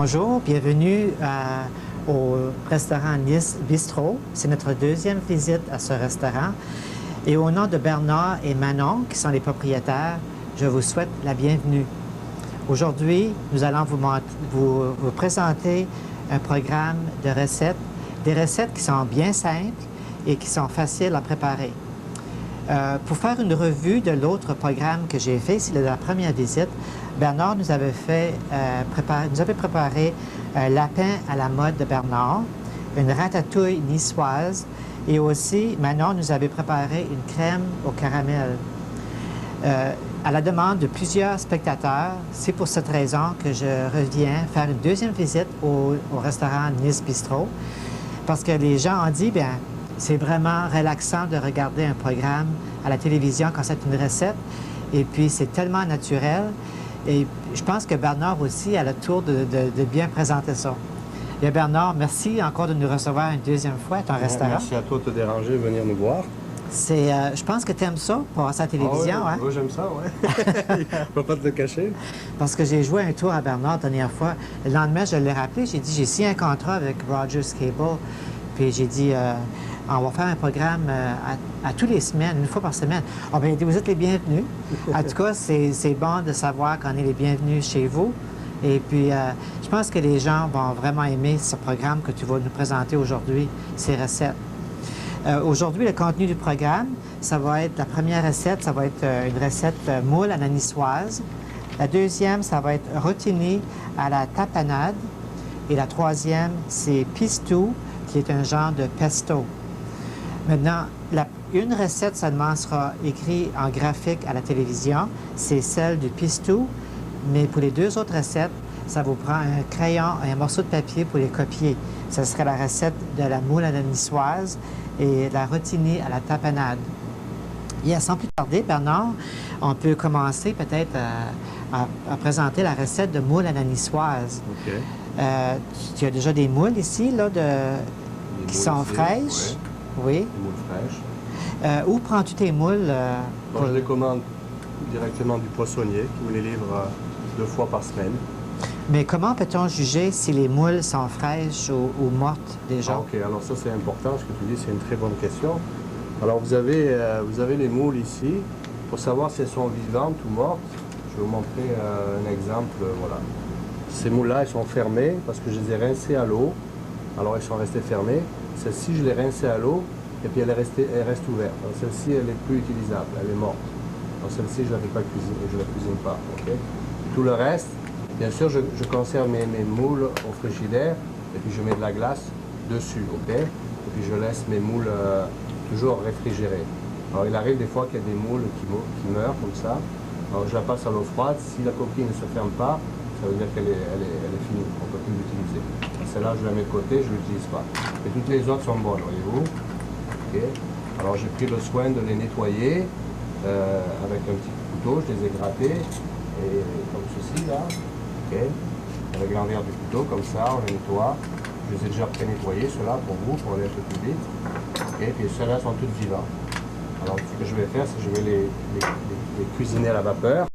Bonjour, bienvenue au restaurant Nice Bistro. C'est notre deuxième visite à ce restaurant. Et au nom de Bernard et Manon, qui sont les propriétaires, je vous souhaite la bienvenue. Aujourd'hui, nous allons vous présenter un programme de recettes, des recettes qui sont bien simples et qui sont faciles à préparer. Pour faire une revue de l'autre programme que j'ai fait, c'est la première visite, Bernard nous avait préparé un lapin à la mode de Bernard, une ratatouille niçoise et aussi Manon nous avait préparé une crème au caramel. À la demande de plusieurs spectateurs, c'est pour cette raison que je reviens faire une deuxième visite au restaurant Nice Bistro parce que les gens ont dit, bien, c'est vraiment relaxant de regarder un programme à la télévision quand c'est une recette. Et puis, c'est tellement naturel. Et je pense que Bernard aussi a le tour de bien présenter ça. Bien, Bernard, merci encore de nous recevoir une deuxième fois à ton restaurant. Merci à toi de te déranger de venir nous voir. Je pense que tu aimes ça, passer à la télévision. Ah oui, hein? j'aime ça, oui. Je ne peux pas te le cacher. Parce que j'ai joué un tour à Bernard la dernière fois. Le lendemain, je l'ai rappelé, j'ai dit, j'ai signé un contrat avec Rogers Cable. Puis j'ai dit, on va faire un programme à tous les semaines, une fois par semaine. Ah bien, vous êtes les bienvenus. En tout cas, c'est bon de savoir qu'on est les bienvenus chez vous. Et puis, je pense que les gens vont vraiment aimer ce programme que tu vas nous présenter aujourd'hui, ces recettes. Aujourd'hui, le contenu du programme, ça va être la première recette, ça va être une recette moule à la niçoise. La deuxième, ça va être rotini à la tapenade. Et la troisième, c'est pistou, qui est un genre de pesto. Maintenant, une recette seulement sera écrite en graphique à la télévision, c'est celle du pistou, mais pour les deux autres recettes, ça vous prend un crayon et un morceau de papier pour les copier. Ce serait la recette de la moule à la niçoise et la rotini à la tapenade. Et sans plus tarder, Bernard, on peut commencer peut-être à présenter la recette de moule à la niçoise. OK. Tu as déjà des moules ici, là, qui sont ici, fraîches. Oui. Des moules fraîches. Où prends-tu tes moules? Bon, je les commande directement du poissonnier qui me les livre 2 fois par semaine. Mais comment peut-on juger si les moules sont fraîches ou mortes déjà? Ah, OK, alors ça c'est important, ce que tu dis, c'est une très bonne question. Alors vous avez les moules ici. Pour savoir si elles sont vivantes ou mortes, je vais vous montrer un exemple. Voilà. Ces moules-là, elles sont fermées parce que je les ai rincées à l'eau. Alors elles sont restées fermées. Celle-ci, je l'ai rincée à l'eau et puis elle reste ouverte. Celle-ci, elle n'est plus utilisable, elle est morte. Donc celle-ci, je ne la fais pas cuisiner, je ne la cuisine pas. Okay? Tout le reste, bien sûr, je conserve mes moules au frigidaire et puis je mets de la glace dessus. Okay? Et puis je laisse mes moules toujours réfrigérées. Alors il arrive des fois qu'il y a des moules qui meurent comme ça. Alors je la passe à l'eau froide. Si la coquille ne se ferme pas, ça veut dire qu'elle est finie, on ne peut plus l'utiliser. Celle-là, je la mets de côté, je ne l'utilise pas. Et toutes les autres sont bonnes, voyez-vous. Okay. Alors j'ai pris le soin de les nettoyer avec un petit couteau, je les ai grattés, et comme ceci là. Okay. Avec l'envers du couteau, comme ça, on les nettoie. Je les ai déjà pré-nettoyés, ceux-là, pour vous, pour aller un peu plus vite. Okay. Et puis ceux-là sont toutes vivantes. Alors ce que je vais faire, c'est que je vais les cuisiner à la vapeur.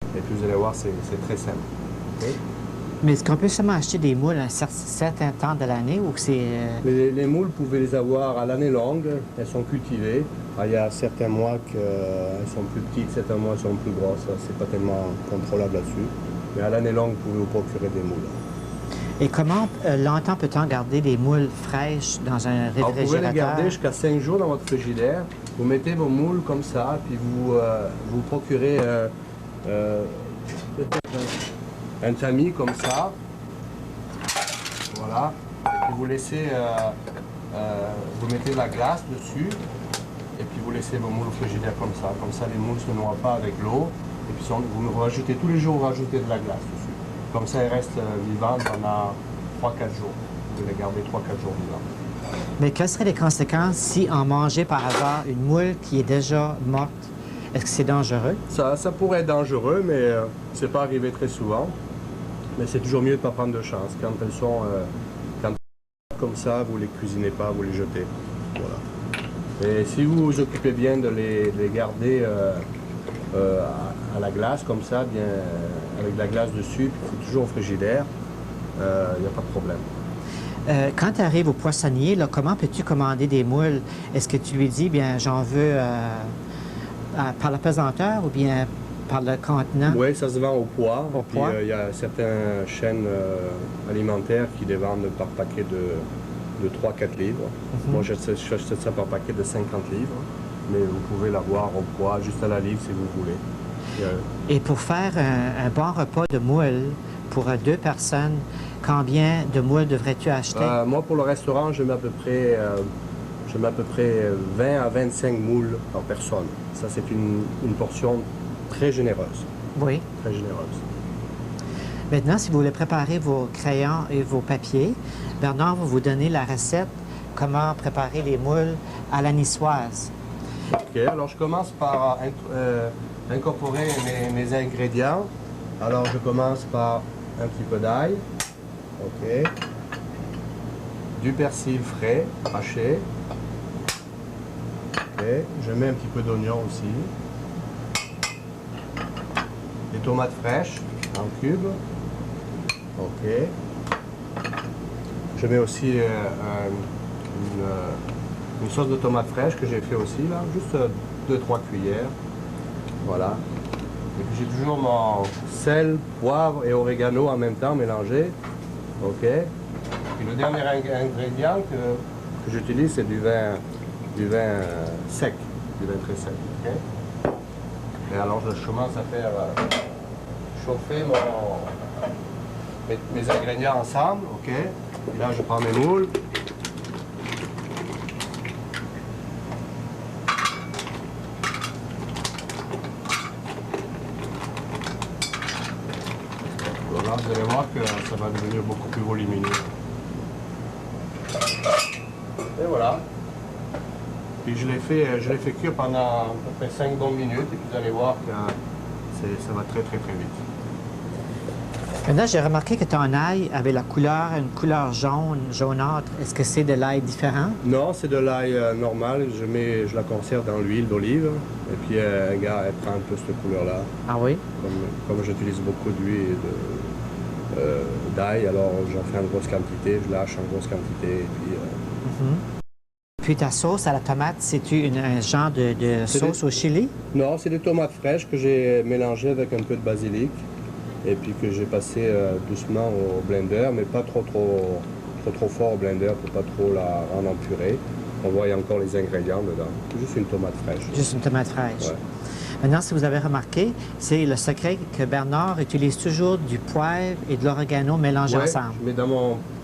Et puis vous allez voir, c'est très simple. Okay. Mais est-ce qu'on peut seulement acheter des moules à un certain temps de l'année ou que c'est... Les moules, vous pouvez les avoir à l'année longue. Elles sont cultivées. Il y a certains mois qu'elles sont plus petites, certains mois elles sont plus grosses. C'est pas tellement contrôlable là-dessus. Mais à l'année longue, vous pouvez vous procurer des moules. Et comment longtemps peut-on garder des moules fraîches dans un réfrigérateur? Alors, vous pouvez les garder jusqu'à 5 jours dans votre frigidaire. Vous mettez vos moules comme ça, puis vous procurez un tamis comme ça. Voilà. Et puis vous laissez, vous mettez de la glace dessus. Et puis vous laissez vos moules au frigidaire comme ça. Comme ça, les moules ne se noient pas avec l'eau. Et puis vous rajoutez tous les jours, vous rajoutez de la glace dessus. Comme ça, elles restent vivantes pendant 3-4 jours. Vous pouvez les garder 3-4 jours vivantes. Mais quelles seraient les conséquences si on mangeait par hasard une moule qui est déjà morte? Est-ce que c'est dangereux? Ça pourrait être dangereux, mais c'est pas arrivé très souvent. Mais c'est toujours mieux de ne pas prendre de chance. Quand elles sont comme ça, vous les cuisinez pas, vous les jetez. Voilà. Et si vous vous occupez bien de les garder à la glace, comme ça, bien, avec de la glace dessus, puis c'est toujours au frigidaire. il n'y a pas de problème. Quand tu arrives au poissonnier, là, comment peux-tu commander des moules? Est-ce que tu lui dis, bien, j'en veux par la pesanteur ou bien par le contenant? Oui, ça se vend au poids. Au Puis poids. il y a certaines chaînes alimentaires qui les vendent par paquet de 3-4 livres. Moi, j'achète ça par paquet de 50 livres. Mais vous pouvez l'avoir au poids, juste à la livre si vous voulez. Et pour faire un bon repas de moules pour 2 personnes, combien de moules devrais-tu acheter? Moi, pour le restaurant, je mets à peu près 20 à 25 moules par personne. Ça, c'est une portion très généreuse. Oui. Très généreuse. Maintenant, si vous voulez préparer vos crayons et vos papiers, Bernard va vous donner la recette comment préparer les moules à la niçoise. OK, alors je commence par incorporer mes ingrédients. Alors, je commence par un petit peu d'ail. OK. Du persil frais, haché. OK. Je mets un petit peu d'oignon aussi. Des tomates fraîches en cubes. OK. Je mets aussi une sauce de tomates fraîches que j'ai fait aussi, là. Juste 2-3 cuillères. Voilà. Et puis j'ai toujours mon sel, poivre et oregano en même temps mélangés. OK. Et le dernier ingrédient que j'utilise, c'est du vin sec, du vin très sec. OK. Et alors je commence à faire chauffer mes ingrédients ensemble. OK. Et là, je prends mes moules. Là, vous allez voir que ça va devenir beaucoup plus volumineux. Et voilà. Puis je l'ai fait cuire pendant à peu près 5 bonnes minutes et puis vous allez voir que ça va très très vite. Maintenant, j'ai remarqué que ton ail avait une couleur jaune, jaunâtre. Est-ce que c'est de l'ail différent? Non, c'est de l'ail normal. Je la conserve dans l'huile d'olive. Et puis, elle prend un peu cette couleur-là. Ah oui? Comme j'utilise beaucoup d'huile d'ail, alors j'en fais en grosse quantité, je lâche en grosse quantité. Et puis, Puis ta sauce à la tomate, c'est-tu un genre de sauce au chili? Non, c'est des tomates fraîches que j'ai mélangées avec un peu de basilic. Et puis que j'ai passé doucement au blender, mais pas trop fort au blender pour pas trop la rendre en purée. On voit encore les ingrédients dedans. Juste une tomate fraîche. Juste une tomate fraîche. Ouais. Maintenant, si vous avez remarqué, c'est le secret que Bernard utilise toujours du poivre et de l'oregano mélangés ensemble. Je mets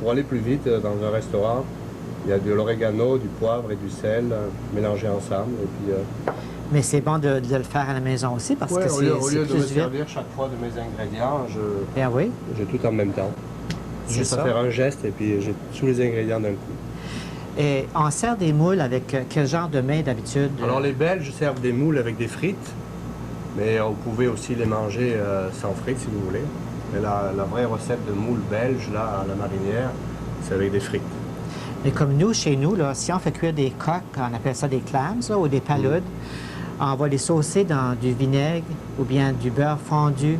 pour aller plus vite dans un restaurant, il y a de l'oregano, du poivre et du sel mélangés ensemble. Et puis, mais c'est bon de le faire à la maison aussi parce que c'est au lieu de plus me vite. servir chaque fois de mes ingrédients, Bien oui. j'ai tout en même temps. Juste à faire un geste et puis j'ai tous les ingrédients d'un coup. Et on sert des moules avec quel genre de mets d'habitude? Alors les Belges servent des moules avec des frites, mais vous pouvez aussi les manger sans frites si vous voulez. Mais la vraie recette de moules belges, là, à la marinière, c'est avec des frites. Mais comme nous, chez nous, là, si on fait cuire des coques, on appelle ça des clams là, ou des paludes, on va les saucer dans du vinaigre ou bien du beurre fondu.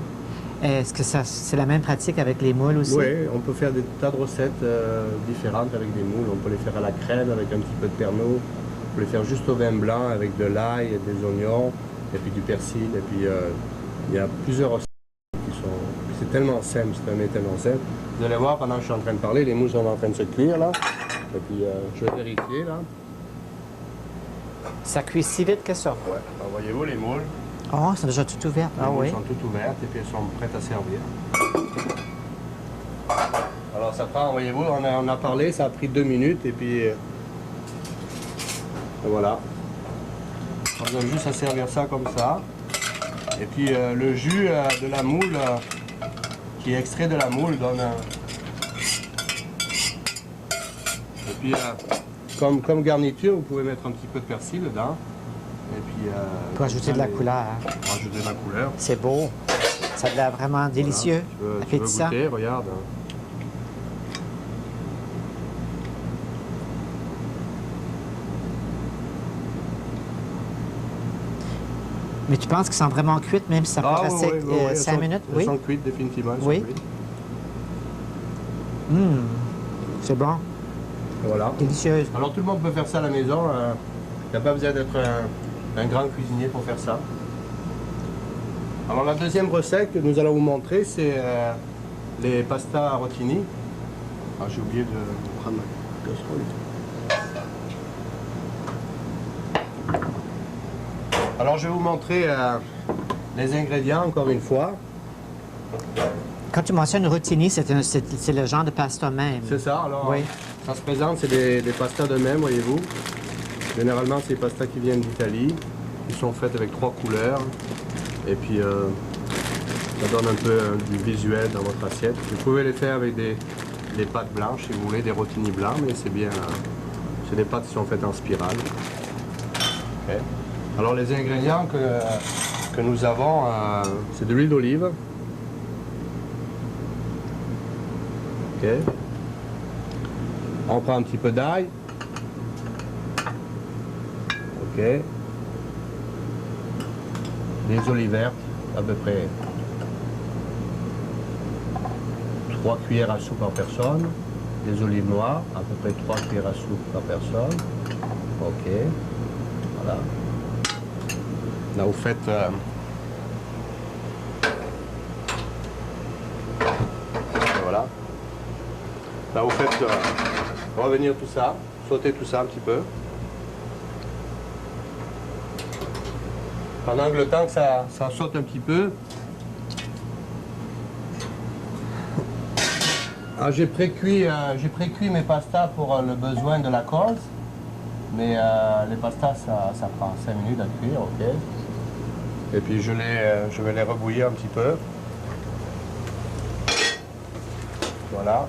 Est-ce que c'est la même pratique avec les moules aussi? Oui, on peut faire des tas de recettes différentes avec des moules. On peut les faire à la crème avec un petit peu de pernod. On peut les faire juste au vin blanc avec de l'ail, des oignons et puis du persil. Et puis il y a plusieurs recettes qui sont... C'est tellement simple, c'est tellement simple. Vous allez voir, pendant que je suis en train de parler, les moules sont en train de se cuire là. Et puis je vais vérifier là. Ça cuit si vite que ça? Ouais. Alors, voyez-vous les moules? Oh, c'est déjà tout ouvert. Les moules sont toutes ouvertes et puis elles sont prêtes à servir. Alors ça prend, voyez-vous, on a parlé, ça a pris 2 minutes et puis voilà. On a juste à servir ça comme ça. Et puis le jus de la moule qui est extrait de la moule donne un... Et puis comme garniture, vous pouvez mettre un petit peu de persil dedans. Et puis, pour ajouter de la couleur. Pour ajouter de la couleur. C'est beau. Ça a l'air vraiment délicieux, voilà. Tu veux goûter, regarde. Mais tu penses qu'ils sont vraiment cuites, même si ça peut rester 5 minutes? Elles sont cuites, définitivement. Elles sont cuites. C'est bon. Voilà. Délicieuse. Alors tout le monde peut faire ça à la maison. Il n'y a pas besoin d'être un grand cuisinier pour faire ça. Alors la deuxième recette que nous allons vous montrer, c'est les pastas rotini. Ah, j'ai oublié de prendre ma casserole. Alors je vais vous montrer les ingrédients encore une fois. Quand tu mentionnes rotini, c'est le genre de pasta même. C'est ça, alors Oui. ça se présente, c'est des pastas de même, voyez-vous. Généralement, c'est des pastas qui viennent d'Italie, qui sont faites avec 3 couleurs. Et puis, ça donne un peu du visuel dans votre assiette. Vous pouvez les faire avec des pâtes blanches, si vous voulez, des rotini blancs, mais c'est bien, c'est des pâtes qui sont faites en spirale. Okay. Alors, les ingrédients que nous avons, c'est de l'huile d'olive. Ok. On prend un petit peu d'ail. Ok. Des olives vertes, à peu près 3 cuillères à soupe par personne. Des olives noires, à peu près 3 cuillères à soupe par personne. Ok. Voilà. Là, vous faites... voilà. Là, vous faites revenir tout ça, sauter tout ça un petit peu. Pendant que le temps que ça saute un petit peu. J'ai pré-cuit mes pastas pour le besoin de la cause. Mais les pastas, ça prend 5 minutes à cuire, ok. Et puis je vais les rebouillir un petit peu. Voilà.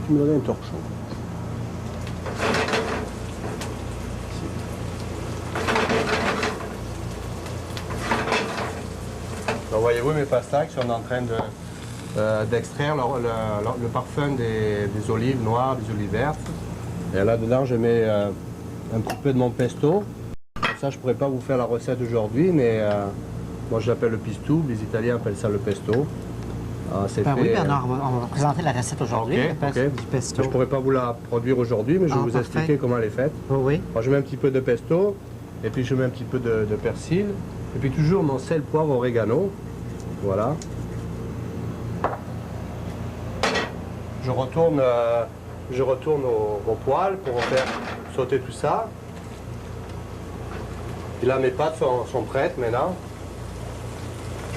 Tu me donnes un torchon. Donc voyez-vous mes pastas qui sont en train d'extraire le parfum des olives noires, des olives vertes. Et là-dedans je mets un petit peu de mon pesto. Ça je ne pourrais pas vous faire la recette aujourd'hui, mais moi je l'appelle le pistou, les Italiens appellent ça le pesto. Oui, Bernard, on va présenter la recette aujourd'hui, du pesto. Je ne pourrais pas vous la produire aujourd'hui, mais je vais vous expliquer comment elle est faite. Oui. Alors, je mets un petit peu de pesto, et puis je mets un petit peu de persil, et puis toujours mon sel, poivre, oregano. Voilà. Je retourne au poêle pour faire sauter tout ça. Et là, mes pâtes sont prêtes maintenant.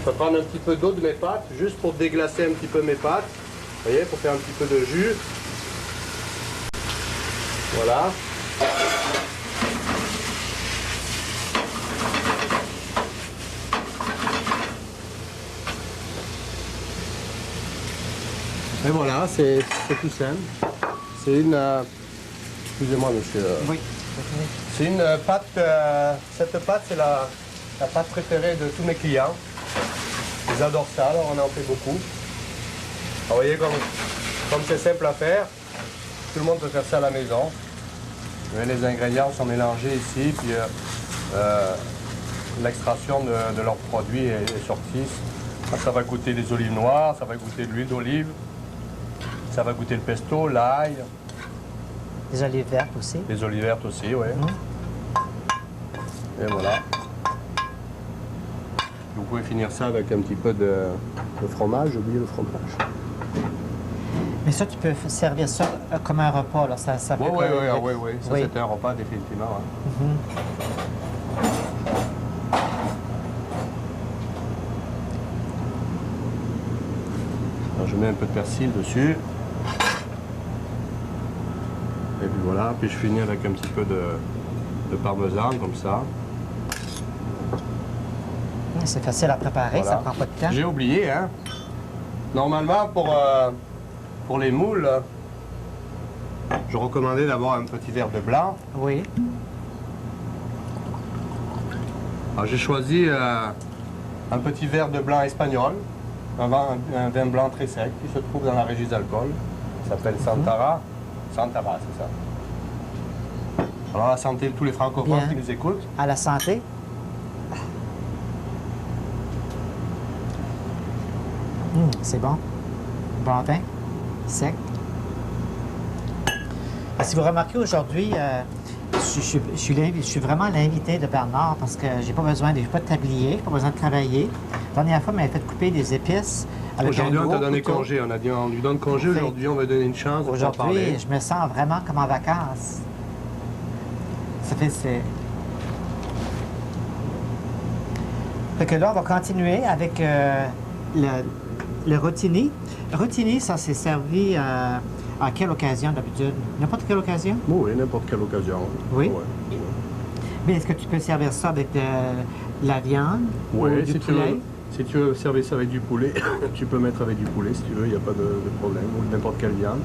Je vais prendre un petit peu d'eau de mes pâtes, juste pour déglacer un petit peu mes pâtes. Vous voyez, pour faire un petit peu de jus. Voilà. Et voilà, c'est tout simple. C'est une... excusez-moi, monsieur. Oui. C'est une pâte... cette pâte, c'est la pâte préférée de tous mes clients. Ils adorent ça, alors on en fait beaucoup. Alors, vous voyez comme c'est simple à faire, tout le monde peut faire ça à la maison. Les ingrédients sont mélangés ici, puis l'extraction de leurs produits est sortie. Ça va goûter les olives noires, ça va goûter de l'huile d'olive, ça va goûter le pesto, l'ail. Les olives vertes aussi. Les olives vertes aussi, oui. Et voilà. Vous pouvez finir ça avec un petit peu de fromage, j'ai oublié le fromage. Mais ça, tu peux servir ça comme un repas, là. Ça oui, oui. Ça, c'est un repas, définitivement. Hein. Alors, je mets un peu de persil dessus. Et puis voilà, puis je finis avec un petit peu de parmesan, comme ça. C'est facile à préparer, voilà. Ça prend pas de temps. J'ai oublié, hein. Normalement, pour les moules, je recommandais d'avoir un petit verre de blanc. Oui. Alors j'ai choisi un petit verre de blanc espagnol, un vin blanc très sec qui se trouve dans la régie d'alcool. Il s'appelle Santara. Santara, c'est ça. Alors à la santé de tous les francophones qui nous écoutent. À la santé. C'est bon. Bon vin, sec. Si vous remarquez aujourd'hui, je suis vraiment l'invité de Bernard parce que j'ai pas besoin de tablier, j'ai pas besoin de travailler. La dernière fois, il m'avait fait couper des épices. Aujourd'hui, on t'a donné congé. On a dit on lui donne congé. Aujourd'hui, on va donner une chance. Aujourd'hui, je me sens vraiment comme en vacances. Ça fait Fait que là, on va continuer avec le rotini. Rotini, ça s'est servi à quelle occasion d'habitude? N'importe quelle occasion? Oui, n'importe quelle occasion. Oui? Ouais. Mais est-ce que tu peux servir ça avec de la viande ou du poulet? Si tu veux servir ça avec du poulet, tu peux mettre avec du poulet si tu veux, il n'y a pas de problème. Ou n'importe quelle viande.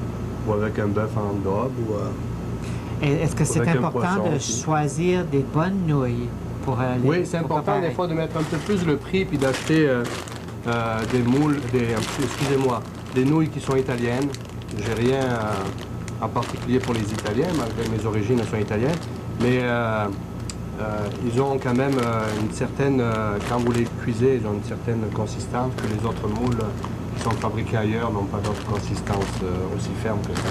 Ou avec un bœuf en daube. Est-ce que c'est important de choisir des bonnes nouilles pour Oui, c'est important des fois de mettre un peu plus le prix puis d'acheter des moules, des nouilles qui sont italiennes. J'ai rien en particulier pour les Italiens, malgré mes origines elles sont italiennes. Mais ils ont quand même une certaine, quand vous les cuisez, ils ont une certaine consistance que les autres moules qui sont fabriqués ailleurs n'ont pas d'autre consistance aussi ferme que ça.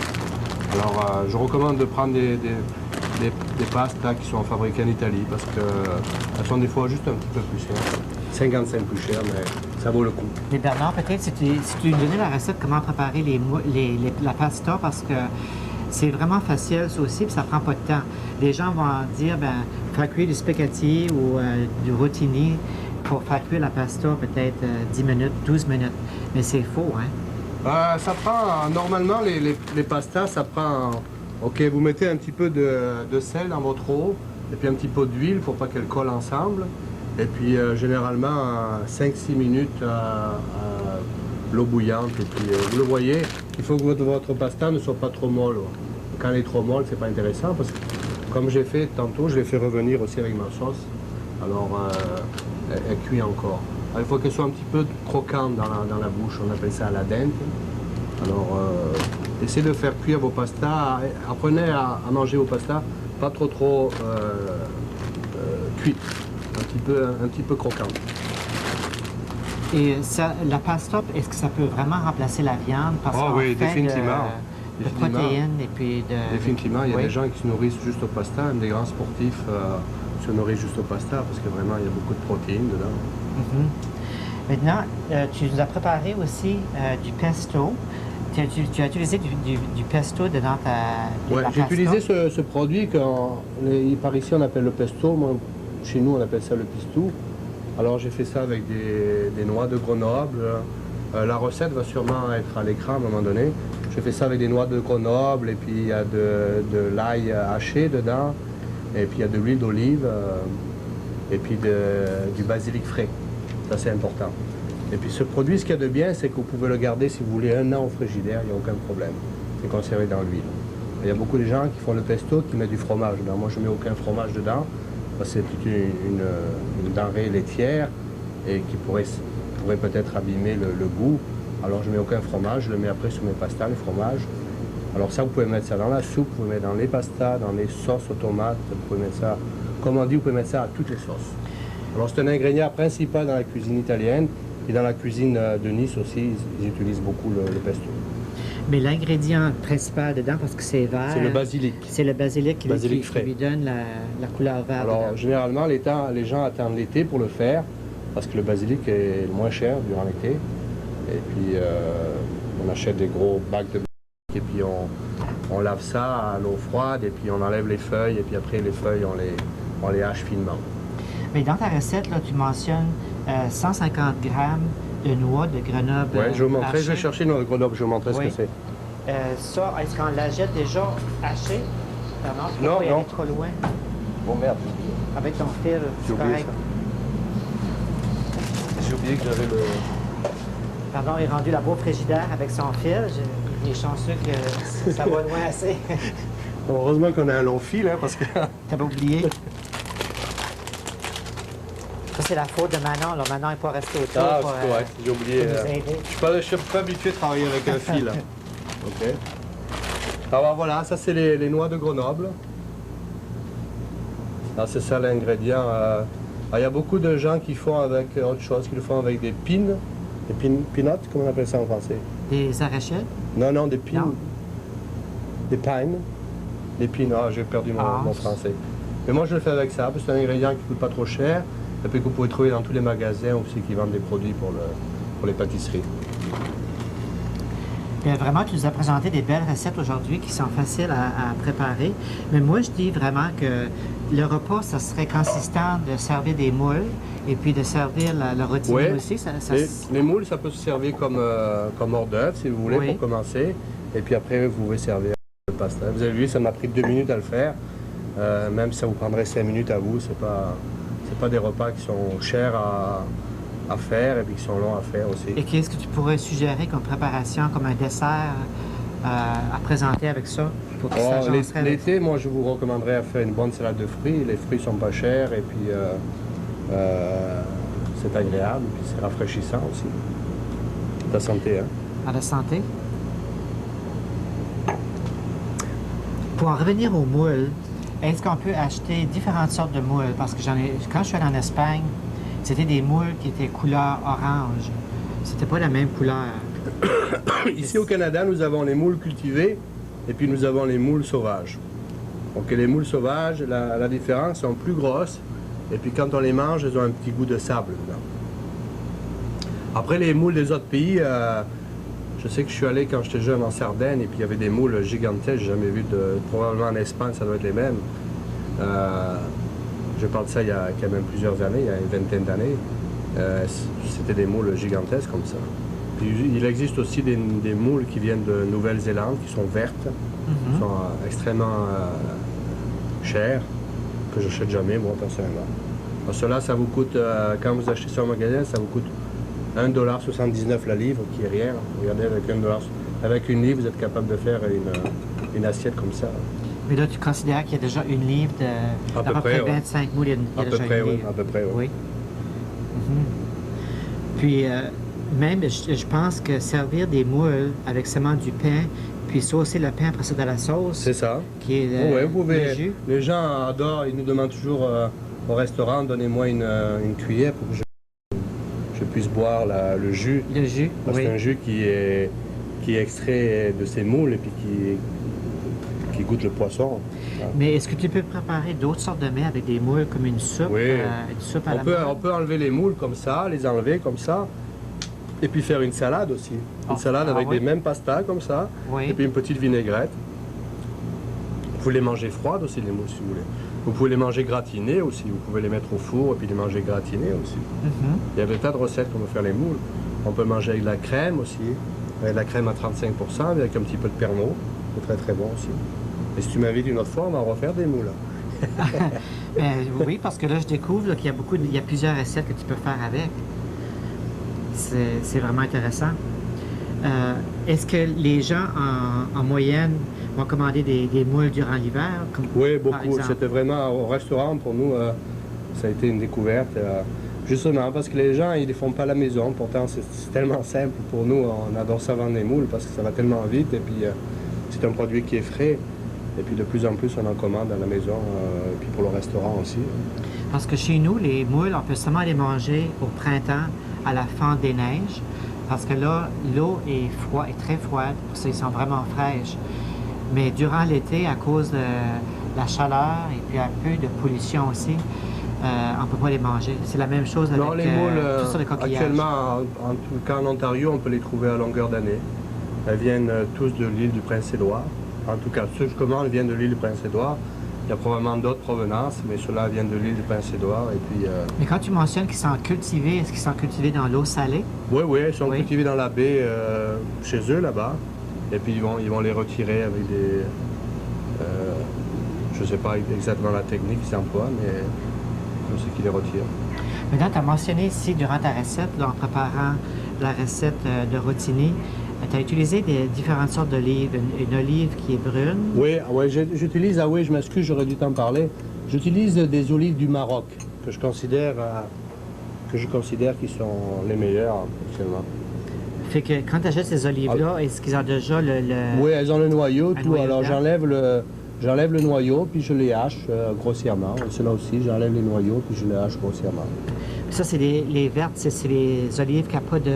Alors je recommande de prendre des pastas qui sont fabriquées en Italie parce qu'elles sont des fois juste un petit peu plus chères. 50 cents plus cher, mais ça vaut le coup. Mais Bernard, peut-être si tu lui donnais la recette comment préparer la pasta parce que c'est vraiment facile ça aussi, puis ça prend pas de temps. Les gens vont dire, faire cuire du spaghetti ou du rotini pour faire cuire la pasta peut-être 10 minutes, 12 minutes. Mais c'est faux, hein? Ça prend, normalement, les pastas, ça prend... Ok, vous mettez un petit peu de sel dans votre eau, et puis un petit peu d'huile pour pas qu'elles collent ensemble. Et puis généralement 5-6 minutes à l'eau bouillante. Et puis vous le voyez, il faut que votre pasta ne soit pas trop molle. Quand elle est trop molle, c'est pas intéressant parce que comme j'ai fait tantôt, je l'ai fait revenir aussi avec ma sauce. Alors elle cuit encore. Alors, il faut qu'elle soit un petit peu croquante dans la bouche, on appelle ça la dente. Alors essayez de faire cuire vos pastas, apprenez à manger vos pastas pas trop cuites. Un petit peu croquante. Et ça, la pasta, est-ce que ça peut vraiment remplacer la viande? Parce oui, définitivement. De protéines et puis de... Définitivement, il y a des gens qui se nourrissent juste au pasta, même des grands sportifs se nourrissent juste au pasta parce que vraiment il y a beaucoup de protéines dedans. Maintenant, tu nous as préparé aussi du pesto. Tu as utilisé du pesto dedans ta pasta? J'ai utilisé ce produit par ici on appelle le pesto. Moi, chez nous, on appelle ça le pistou. Alors, j'ai fait ça avec des noix de Grenoble. La recette va sûrement être à l'écran à un moment donné. J'ai fait ça avec des noix de Grenoble et puis il y a de l'ail haché dedans. Et puis il y a de l'huile d'olive et puis du basilic frais. Ça, c'est important. Et puis ce produit, ce qu'il y a de bien, c'est que vous pouvez le garder si vous voulez 1 an au frigidaire, il n'y a aucun problème. C'est conservé dans l'huile. Il y a beaucoup de gens qui font le pesto qui mettent du fromage dedans. Moi, je ne mets aucun fromage dedans. C'est une denrée laitière et qui pourrait peut-être abîmer le goût. Alors je ne mets aucun fromage, je le mets après sur mes pastas, les fromages. Alors ça, vous pouvez mettre ça dans la soupe, vous pouvez mettre dans les pastas, dans les sauces aux tomates, vous pouvez mettre ça, comme on dit, vous pouvez mettre ça à toutes les sauces. Alors c'est un ingrédient principal dans la cuisine italienne et dans la cuisine de Nice aussi, ils utilisent beaucoup le pesto. Mais l'ingrédient principal dedans, parce que c'est vert... C'est le basilic. C'est le basilic qui lui donne la couleur verte. Alors, dedans. généralement, les gens attendent l'été pour le faire, parce que le basilic est moins cher durant l'été. Et puis, on achète des gros bacs de basilic, et puis on lave ça à l'eau froide, et puis on enlève les feuilles, et puis après, les feuilles, on les hache finement. Mais dans ta recette, là, tu mentionnes 150 grammes de noix de Grenoble. Oui, je vais vous montrer. Je vais chercher une noix de Grenoble, je vais vous montrer ce que c'est. Ça, est-ce qu'on la jette déjà hachée? Non, pas y aller trop loin. Bon, merde. Avec ton fil, c'est correct. J'ai oublié que j'avais le... Pardon, il est rendu la beau frigidaire avec son fil. Il est chanceux que ça va loin assez. Heureusement qu'on a un long fil, hein, parce que... T'avais oublié. Ça, c'est la faute de Manon. Là. Manon n'est pas resté autour pour j'ai oublié. nous aider. Je ne suis pas habitué de travailler avec un fil. Hein. OK. Alors voilà, ça c'est les noix de Grenoble. C'est ça l'ingrédient. Il y a beaucoup de gens qui font avec autre chose, qui le font avec des pines. Des peanuts, comment on appelle ça en français? Des arachides? Non, des pines. Non. Des pines. L'épine, j'ai perdu Ah. mon français. Mais moi je le fais avec ça, parce que c'est un ingrédient qui ne coûte pas trop cher, et puis que vous pouvez trouver dans tous les magasins aussi qui vendent des produits pour les pâtisseries. Bien, vraiment, tu nous as présenté des belles recettes aujourd'hui qui sont faciles à préparer. Mais moi, je dis vraiment que le repas, ça serait consistant de servir des moules et puis de servir le rôti Oui. aussi. Les moules, ça peut se servir comme hors d'œuvre, si vous voulez, Oui. pour commencer. Et puis après, vous pouvez servir le pasta. Vous avez vu, ça m'a pris 2 minutes à le faire. Même si ça vous prendrait 5 minutes à vous, c'est pas des repas qui sont chers à faire et puis qui sont longs à faire aussi. Et qu'est-ce que tu pourrais suggérer comme préparation, comme un dessert à présenter avec ça? Pour que ça s'agencerait avec- L'été, moi, je vous recommanderais à faire une bonne salade de fruits. Les fruits sont pas chers et puis c'est agréable et puis c'est rafraîchissant aussi. Ta santé, hein? À la santé. Pour en revenir aux moules, est-ce qu'on peut acheter différentes sortes de moules? Parce que quand je suis allé en Espagne, c'était des moules qui étaient couleur orange. C'était pas la même couleur. Ici au Canada, nous avons les moules cultivées et puis nous avons les moules sauvages. Donc les moules sauvages, la différence, sont plus grosses et puis quand on les mange, elles ont un petit goût de sable dedans. Après les moules des autres pays, je sais que je suis allé quand j'étais jeune en Sardaigne et puis il y avait des moules gigantesques, j'ai jamais vu probablement en Espagne, ça doit être les mêmes. Je parle de ça il y a quand même plusieurs années, il y a une vingtaine d'années. C'était des moules gigantesques comme ça. Puis, il existe aussi des moules qui viennent de Nouvelle-Zélande, qui sont vertes, qui sont extrêmement chères, que je n'achète jamais moi personnellement. Alors, cela, ça vous coûte, quand vous achetez ça au magasin, ça vous coûte 1,79 $ la livre, qui est rien. Regardez, avec une livre, vous êtes capable de faire une assiette comme ça. Mais là, tu considères qu'il y a déjà une livre de À peu d'à peu près, près 25 moules, il y a À peu déjà près, une oui. livre. À peu près, oui. Oui. Mhm. Puis, même, je pense que servir des moules avec seulement du pain, puis saucer le pain après ça de la sauce, C'est ça. qui est le, Ouais, vous pouvez. le jus. Les gens adorent, ils nous demandent toujours au restaurant, donnez-moi une cuillère pour que je puisse boire le jus. Le jus, Parce que oui. c'est un jus qui est extrait de ces moules et puis qui goûte le poisson. Mais est-ce que tu peux préparer d'autres sortes de mets avec des moules comme une soupe, Oui. une soupe à On la peut, moule? on peut enlever les moules comme ça, les enlever comme ça, et puis faire une salade aussi. Une salade avec oui. des mêmes pastas comme ça, Oui. et puis une petite vinaigrette. Vous pouvez les manger froides aussi, les moules, si vous voulez. Vous pouvez les manger gratinées aussi, vous pouvez les mettre au four et puis les manger gratinées aussi. Mhm. Il y a des tas de recettes qu'on peut faire les moules. On peut manger avec de la crème aussi, avec de la crème à 35%, avec un petit peu de pernod. C'est très très bon aussi. Et si tu m'invites une autre fois, on va en refaire des moules. Ben, oui, parce que là, je découvre là, qu'il y a il y a plusieurs recettes que tu peux faire avec. C'est vraiment intéressant. Est-ce que les gens, en moyenne, vont commander des moules durant l'hiver? Oui, par beaucoup. exemple? C'était vraiment au restaurant, pour nous, ça a été une découverte. Justement, parce que les gens, ils ne les font pas à la maison. Pourtant, c'est tellement simple pour nous. On adore ça vendre des moules parce que ça va tellement vite. Et puis, c'est un produit qui est frais. Et puis, de plus en plus, on en commande à la maison. Et puis, pour le restaurant aussi. Parce que chez nous, les moules, on peut seulement les manger au printemps, à la fente des neiges. Parce que là, l'eau est très froide. Pour ça, ils sont vraiment fraîches. Mais durant l'été, à cause de la chaleur et puis un peu de pollution aussi, on ne peut pas les manger. C'est la même chose avec Non, les moules, toutes sortes de coquillages. actuellement, en tout cas en Ontario, on peut les trouver à longueur d'année. Elles viennent tous de l'île du Prince-Édouard. En tout cas, ceux que je commande viennent de l'île du Prince-Édouard. Il y a probablement d'autres provenances, mais ceux-là viennent de l'île du Prince-Édouard. Et puis, Mais quand tu mentionnes qu'ils sont cultivés, est-ce qu'ils sont cultivés dans l'eau salée? oui, ils sont Oui. cultivés dans la baie chez eux, là-bas. Et puis, ils vont les retirer avec des... je ne sais pas exactement la technique qu'ils emploient, mais je sais qu'ils les retirent. Maintenant, tu as mentionné ici, durant ta recette, là, en préparant la recette de rotini, tu as utilisé différentes sortes d'olives. Une olive qui est brune. Oui, j'utilise, je m'excuse, j'aurais dû t'en parler. J'utilise des olives du Maroc, que je considère qui sont les meilleures actuellement. Fait que quand tu achètes ces olives-là, est-ce qu'ils ont déjà le... Oui, elles ont le noyau, Un tout. noyau Alors dedans. j'enlève le noyau, puis je les hache grossièrement. Ceux-là aussi, j'enlève les noyaux, puis je les hache grossièrement. Ça, c'est les vertes, c'est les olives qui n'ont pas de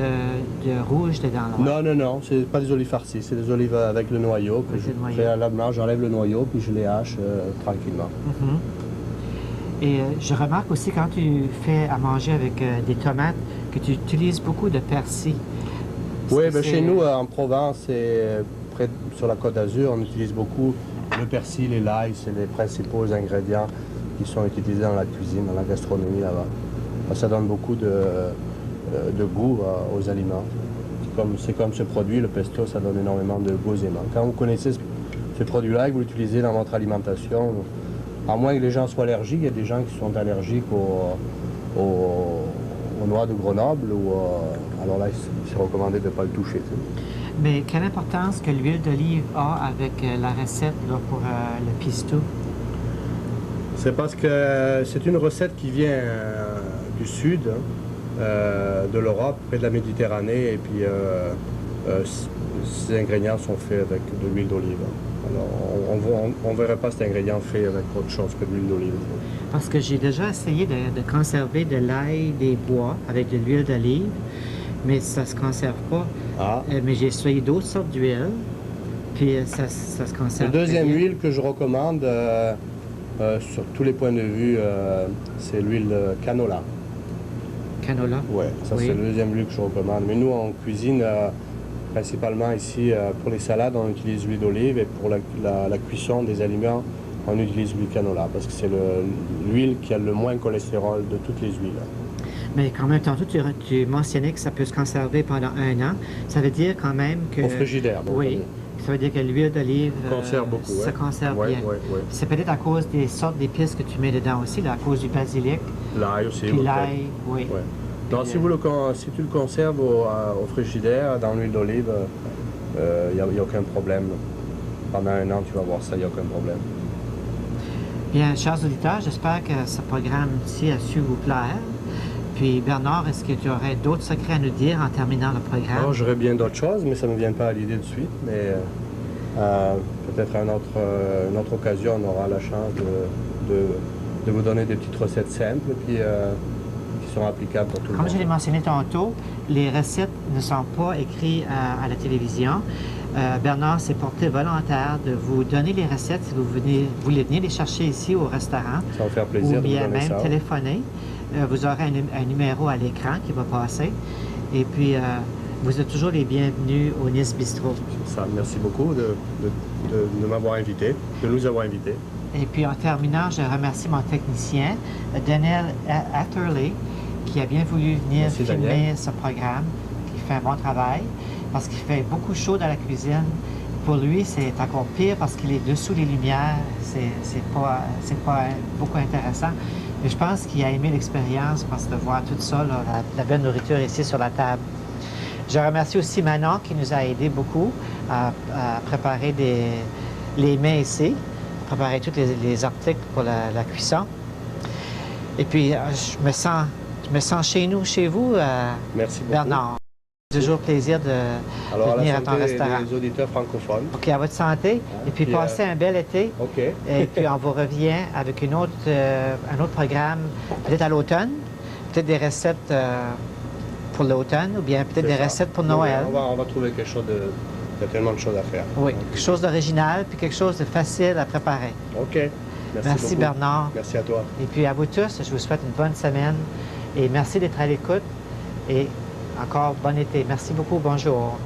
rouge dedans. Là. Non, c'est pas des olives farcies, c'est des olives avec le noyau. Que Avec le noyau. Préalablement, j'enlève le noyau, puis je les hache tranquillement. Et je remarque aussi quand tu fais à manger avec des tomates que tu utilises beaucoup de persil. Oui, ben chez nous, en Provence et sur la Côte d'Azur, on utilise beaucoup le persil et l'ail. C'est les principaux ingrédients qui sont utilisés dans la cuisine, dans la gastronomie là-bas. Ça donne beaucoup de goût aux aliments. C'est comme ce produit, le pesto, ça donne énormément de goût aux aliments. Quand vous connaissez ce produit-là et que vous l'utilisez dans votre alimentation, à moins que les gens soient allergiques, il y a des gens qui sont allergiques aux noix de Grenoble, alors là, c'est recommandé de ne pas le toucher. Mais quelle importance que l'huile d'olive a avec la recette là, pour le pesto? C'est parce que c'est une recette qui vient du sud, de l'Europe, près de la Méditerranée, et puis ces ingrédients sont faits avec de l'huile d'olive. Alors, on ne verrait pas cet ingrédient fait avec autre chose que de l'huile d'olive. Parce que j'ai déjà essayé de conserver de l'ail des bois avec de l'huile d'olive, mais ça ne se conserve pas. Mais j'ai essayé d'autres sortes d'huile, puis ça se conserve. La deuxième huile que je recommande, sur tous les points de vue, c'est l'huile canola. Canola? Oui, ça c'est la deuxième huile que je recommande. Mais nous, en cuisine, principalement ici, pour les salades, on utilise l'huile d'olive et pour la cuisson des aliments, on utilise l'huile canola parce que c'est l'huile qui a le moins de cholestérol de toutes les huiles. Mais quand même, tantôt, tu mentionnais que ça peut se conserver pendant 1 an. Ça veut dire quand même que... Au frigidaire. Donc, oui. Ça veut dire que l'huile d'olive se conserve bien. Oui. C'est peut-être à cause des sortes d'épices que tu mets dedans aussi, là, à cause du basilic. L'ail aussi. Puis l'ail, oui. Ouais. Non, si tu le conserves au frigidaire, dans l'huile d'olive, il n'y a aucun problème. Pendant 1 an, tu vas voir ça, il n'y a aucun problème. Bien, chers auditeurs, j'espère que ce programme-ci a su vous plaire. Puis Bernard, est-ce que tu aurais d'autres secrets à nous dire en terminant le programme? J'aurais bien d'autres choses, mais ça ne me vient pas à l'idée de suite. Mais peut-être à une autre occasion, on aura la chance de vous donner des petites recettes simples puis, qui sont applicables pour tout le monde. Comme je l'ai mentionné tantôt, les recettes ne sont pas écrites à la télévision. Bernard s'est porté volontaire de vous donner les recettes si vous voulez venir les chercher ici au restaurant. Ça va faire plaisir ou bien de vous donner même ça. Téléphoner. Vous aurez un numéro à l'écran qui va passer. Et puis, vous êtes toujours les bienvenus au Nice Bistro. Ça, merci beaucoup de m'avoir invité, de nous avoir invités. Et puis, en terminant, je remercie mon technicien, Daniel Atherley, qui a bien voulu venir filmer ce programme, qui fait un bon travail, parce qu'il fait beaucoup chaud dans la cuisine. Pour lui, c'est encore pire parce qu'il est dessous les lumières. C'est pas beaucoup intéressant. Mais je pense qu'il a aimé l'expérience parce que de voir tout ça, là, la belle nourriture ici sur la table. Je remercie aussi Manon qui nous a aidé beaucoup à préparer les mets ici, à préparer tous les articles pour la cuisson. Et puis, je me sens chez nous, chez vous, merci beaucoup. Bernard. Toujours plaisir de venir à ton restaurant. Les auditeurs francophones. OK, à votre santé. Et puis, passez un bel été. OK. Et puis, on vous revient avec un autre programme, peut-être à l'automne, peut-être des recettes pour l'automne ou bien peut-être des recettes pour Noël. On va trouver quelque chose il y a tellement de choses à faire. Oui, quelque chose d'original puis quelque chose de facile à préparer. OK. Merci Bernard. Merci à toi. Et puis, à vous tous, je vous souhaite une bonne semaine et merci d'être à l'écoute. Et encore bon été. Merci beaucoup. Bonjour.